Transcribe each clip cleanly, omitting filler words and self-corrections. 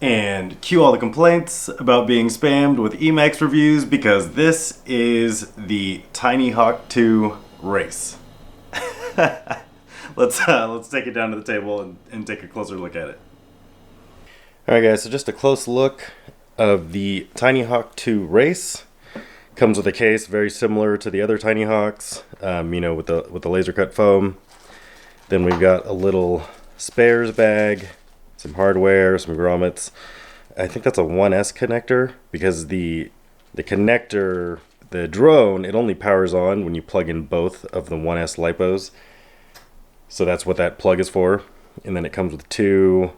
And cue all the complaints about being spammed with Emacs reviews because this is the Tinyhawk 2 Race. Let's take it down to the table and take a closer look at it. Alright guys, so just a close look of the Tinyhawk 2 Race. Comes with a case very similar to the other Tinyhawks, with the laser cut foam. Then we've got a little spares bag, some hardware, some grommets. I think that's a 1S connector because the connector, the drone, it only powers on when you plug in both of the 1S LiPos. So that's what that plug is for. And then it comes with two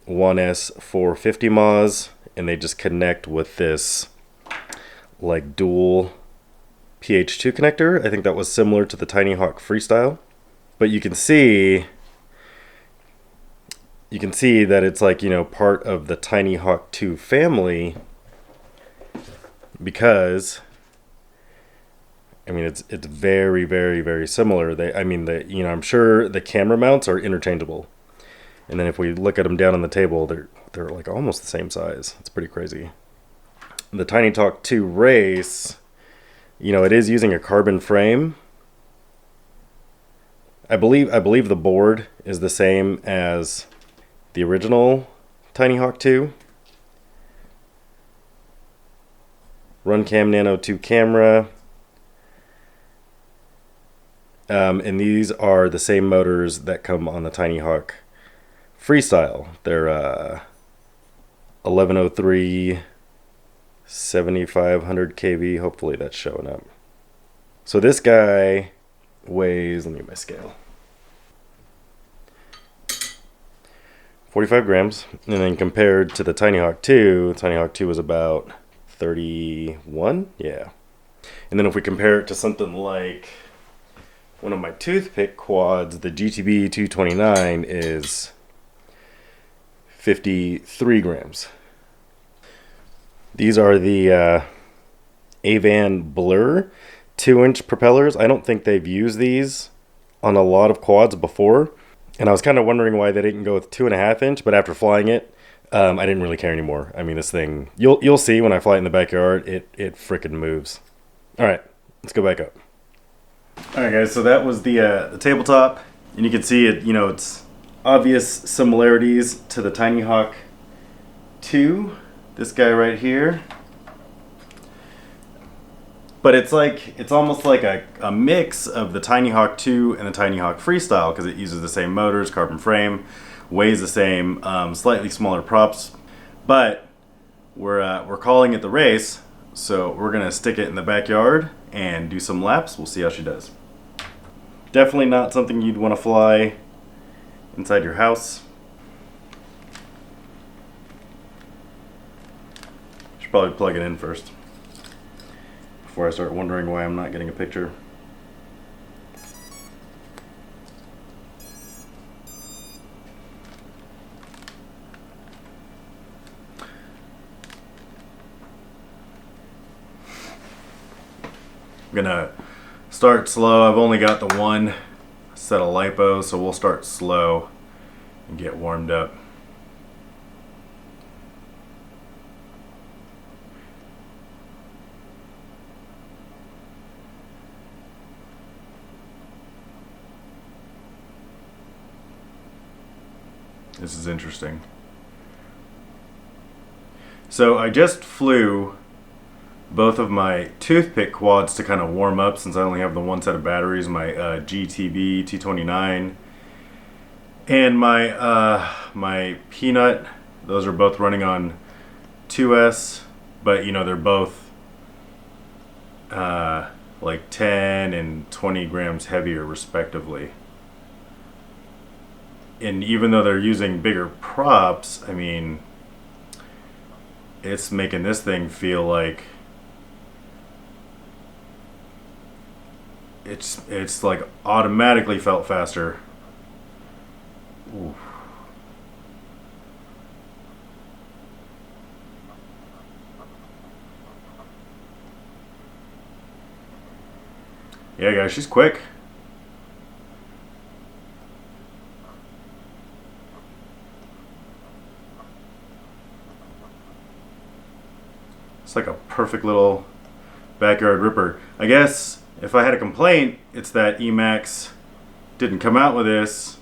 1S 450 mAhs, and they just connect with this like dual PH2 connector. I think that was similar to the Tinyhawk Freestyle. But you can see that it's like, part of the Tinyhawk 2 family because it's very, very, very similar. I'm sure the camera mounts are interchangeable. And then if we look at them down on the table, they're like almost the same size. It's pretty crazy. The Tinyhawk 2 Race, it is using a carbon frame. I believe the board is the same as the original Tinyhawk 2. Runcam Nano 2 camera. And these are the same motors that come on the Tinyhawk Freestyle. They're 1103 7500 kV. Hopefully that's showing up. So this guy weighs, let me get my scale, 45 grams. And then compared to the Tinyhawk 2 was about 31. Yeah. And then if we compare it to something like one of my toothpick quads, the GTB 229 is 53 grams. These are the Avan Blur 2-inch propellers. I don't think they've used these on a lot of quads before. And I was kind of wondering why they didn't go with 2.5-inch, but after flying it, I didn't really care anymore. This thing, you'll see when I fly it in the backyard, it frickin' moves. All right, let's go back up. All right, guys, so that was the tabletop. And you can see it, it's obvious similarities to the Tinyhawk 2. This guy right here. But it's almost like a mix of the Tinyhawk 2 and the Tinyhawk Freestyle because it uses the same motors, carbon frame, weighs the same, slightly smaller props. But we're calling it the Race, so we're gonna stick it in the backyard and do some laps. We'll see how she does. Definitely not something you'd want to fly inside your house. Should probably plug it in first before I start wondering why I'm not getting a picture. I'm gonna start slow. I've only got the one set of LiPos, so we'll start slow and get warmed up. This is interesting. So I just flew both of my toothpick quads to kind of warm up since I only have the one set of batteries, my GTB 229 and my Peanut. Those are both running on 2S, but they're both like 10 and 20 grams heavier respectively. And even though they're using bigger props, it's making this thing feel like it's like automatically felt faster. Ooh. Yeah, guys, she's quick. It's like a perfect little backyard ripper. I guess if I had a complaint, it's that Emax didn't come out with this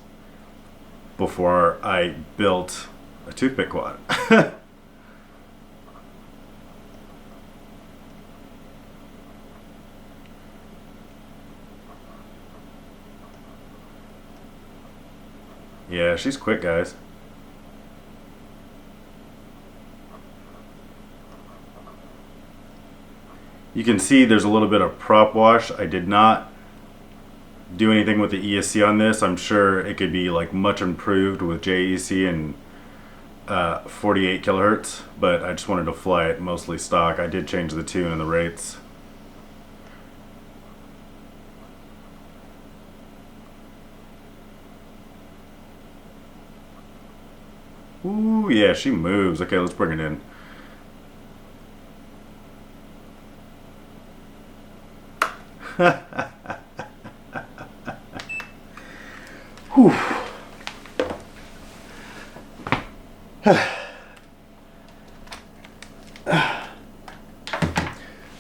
before I built a toothpick quad. Yeah, she's quick, guys. You can see there's a little bit of prop wash. I did not do anything with the ESC on this. I'm sure it could be like much improved with JEC and 48 kilohertz, but I just wanted to fly it mostly stock. I did change the tune and the rates. Ooh, yeah, she moves. Okay, let's bring it in. Whew.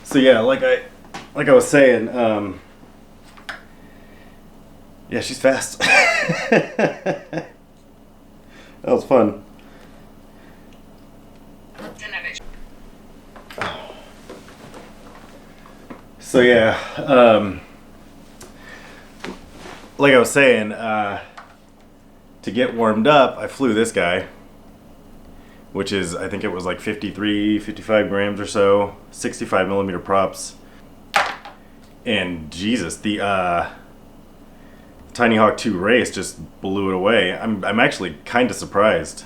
So yeah, like I was saying, yeah, she's fast. That was fun. So yeah, like I was saying, to get warmed up, I flew this guy, which is, I think it was like 53, 55 grams or so, 65 millimeter props. And Jesus, the Tinyhawk THII Race just blew it away. I'm actually kind of surprised.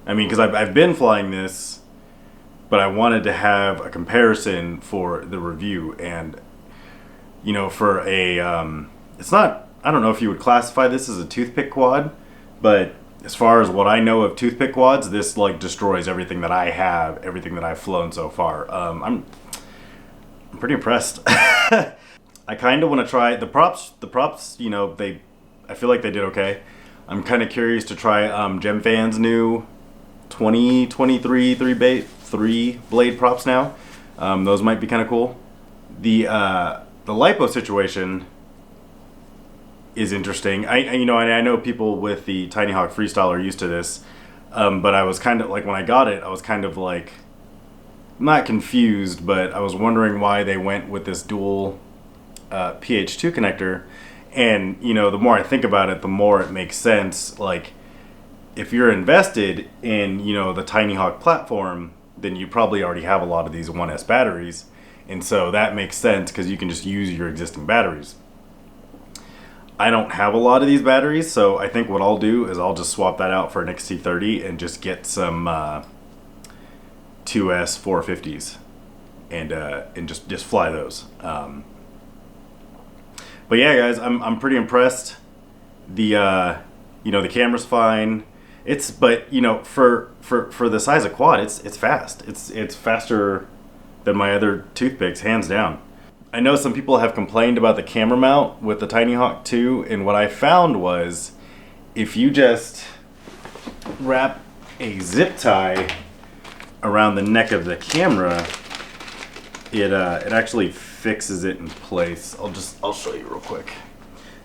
I mean, because I've been flying this, but I wanted to have a comparison for the review. And, you know, for a, it's not, I don't know if you would classify this as a toothpick quad, but as far as what I know of toothpick quads, this like destroys everything that I have, everything that I've flown so far. I'm pretty impressed. I kind of want to try the props. The props, you know, I feel like they did okay. I'm kind of curious to try GemFan's new 2023 three blade props now. Those might be kind of cool. The lipo situation is interesting. I know people with the Tinyhawk Freestyle are used to this, but I was kind of like, when I got it, I was kind of like not confused, but I was wondering why they went with this dual PH2 connector. And you know, the more I think about it, the more it makes sense. Like, if you're invested in, you know, the Tinyhawk platform, then you probably already have a lot of these 1S batteries, and so that makes sense because you can just use your existing batteries. I don't have a lot of these batteries, so I think what I'll do is I'll just swap that out for an XT30 and just get some 2S 450s and just fly those. But yeah, guys, I'm pretty impressed. The you know, the camera's fine. But you know, for the size of quad, it's fast. It's faster than my other toothpicks, hands down. I know some people have complained about the camera mount with the Tinyhawk 2, and what I found was if you just wrap a zip tie around the neck of the camera, it actually fixes it in place. I'll show you real quick,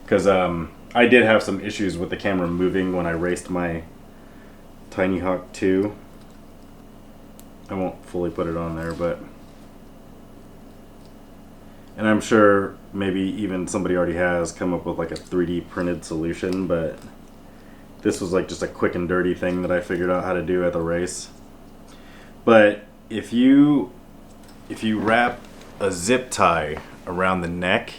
because I did have some issues with the camera moving when I raced my Tinyhawk 2. I won't fully put it on there, but, and I'm sure maybe even somebody already has come up with like a 3D printed solution, but this was like just a quick and dirty thing that I figured out how to do at the race. But if you wrap a zip tie around the neck,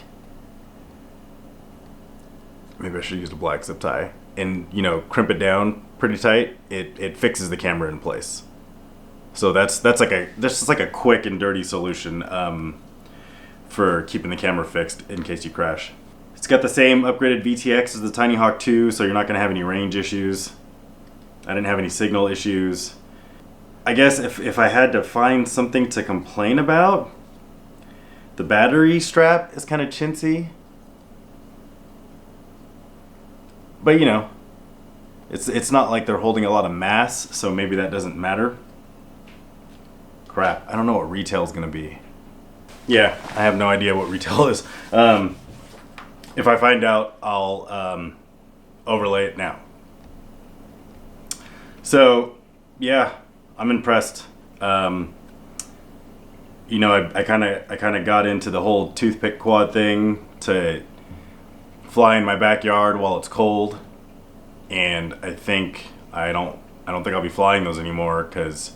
maybe I should use a black zip tie, and you know, crimp it down pretty tight, it fixes the camera in place. So that's just like a quick and dirty solution for keeping the camera fixed in case you crash. It's got the same upgraded VTX as the Tinyhawk 2, so you're not going to have any range issues. I didn't have any signal issues. I guess if I had to find something to complain about, the battery strap is kind of chintzy. But you know, it's not like they're holding a lot of mass, so maybe that doesn't matter. Crap, I don't know what retail is going to be. Yeah, I have no idea what retail is. If I find out, I'll overlay it now. So, yeah, I'm impressed. You know, I kind of got into the whole toothpick quad thing to fly in my backyard while it's cold, and I don't think I'll be flying those anymore because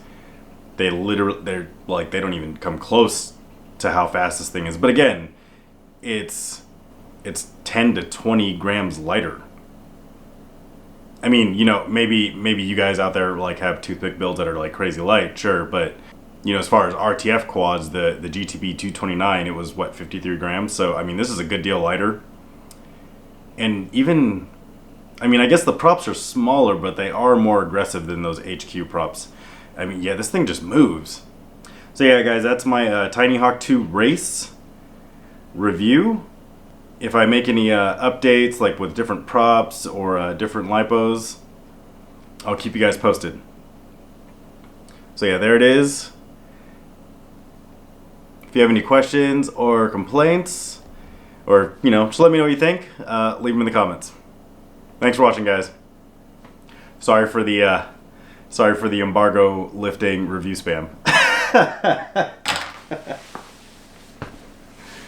they're like, they don't even come close to how fast this thing is. But again, it's 10 to 20 grams lighter. I mean, you know, maybe you guys out there like have toothpick builds that are like crazy light, sure, but you know, as far as RTF quads, the GTB 229, it was what, 53 grams. So I mean, this is a good deal lighter. And even, I mean, I guess the props are smaller, but they are more aggressive than those HQ props. I mean, yeah, this thing just moves. So yeah, guys, that's my Tinyhawk 2 Race review. If I make any updates, like with different props or different lipos, I'll keep you guys posted. So yeah, there it is. If you have any questions or complaints, or, you know, just let me know what you think. Leave them in the comments. Thanks for watching, guys. Sorry for the embargo lifting review spam.